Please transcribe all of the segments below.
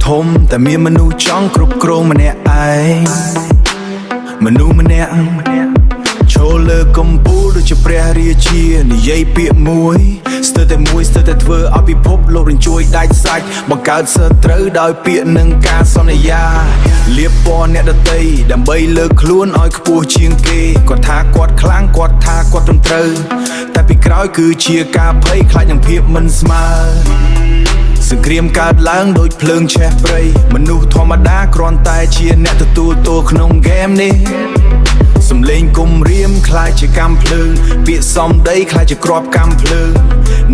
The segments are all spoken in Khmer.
ធំតែមានមនុស្សចង់គ្រប់គ្រងម្នាក់ឯងមនុស្សម្នាក់ចូលលើកំពូលដូចជាព្រះរាជានិយាយពាក្យមួយស្ទើរតែធ្វើឲ្យពិភពលោករញ្ជួយដាច់សាច់បង្កើតសត្រូវដោយពាក្យនិងការសន្យាលៀបពណ៌អ្នកដតីដើម្បីលើកខ្លួនឲ្យខ្ពស់ជាងគេគាត់ថាគាត់ខ្លាំងគាត់ថាគាត់ត្រឹមត្រូវតែពីក្រោយគឺជាការភ័យខ្លាចនឹងភាពមិនស្មើសង្គ្រាមកើតឡើងដូចភ្លើងឆេះព្រៃមនុស្សធម្មតាគ្រាន់តែជាអ្នកទទួលទោសក្នុងហ្គេមនេះសំលេងគុំរៀមខ្លាចជាកម្មភ្លើងពាក្យសំដីខ្លាចជាគ្រាប់កម្មភ្លើង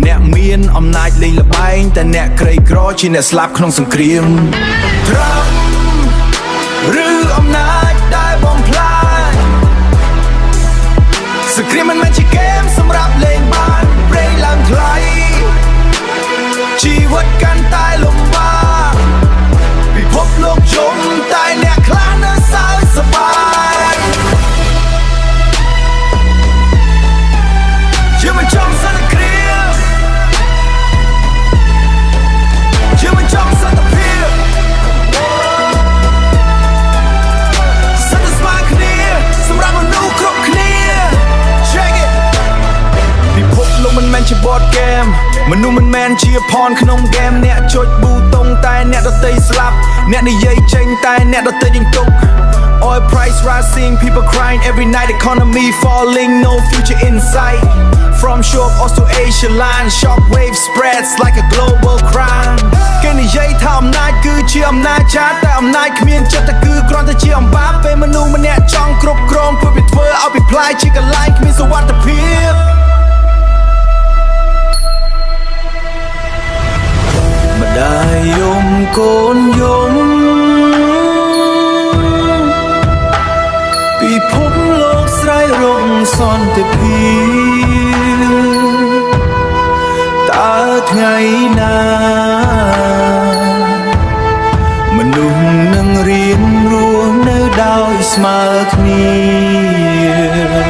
អ្នកមានអំណាចលេងល្បែងតែអ្នកក្រីក្រជាអ្នកស្លាប់ក្នុងសង្គ្រាមត្រឹមឬអំណាចដែលបំផ្លាញសង្គ្រាមមិនមែនជាហ្គេមសម្រាប់លេងបានប្រេងឡើងថ្លៃជីវិតកាន់តែលំបាកពិភពលោកយំតែអ្នកខ្លះនៅសើចសប្បាយជាមិនចង់សន្តិគ្រាមជាមិនចង់សន្តិភាពសន្តិស្មើគ្នាសម្រាប់មនុស្សគ្រប់គ្នា Check it ពិភពលោកមិនមែនជា board game មនុស្សមិនមែនជាផនក្នុងហ្គេមអ្នកចុចប៊ូតុងតែអ្នកដទៃស្លាប់អ្នកនិយាយចេញតែអ្នកដទៃដេញទុក Oil price rising people crying every night economy falling no future in sight from shore coast to Asia line shock wave spreads like a global crime គេនិយាយថាអំណាចគឺជាអំណាចចាស់តែអំណាចគ្មានចិត្តតែគឺគ្រាន់តែជាអំបាពេលមនុស្សម្នាក់ចង់គ្រប់គ្រងព្រោះវាធ្វើឲ្យពិផ្លាយជាកន្លែងគ្មានសុវត្ថិភាពម្ដាយយំកូនយំពិភពលោកស្រែករងសន្តិភាពតើថ្ងៃណាមនុស្សនឹងរៀនរស់នៅដោយស្មើគ្នា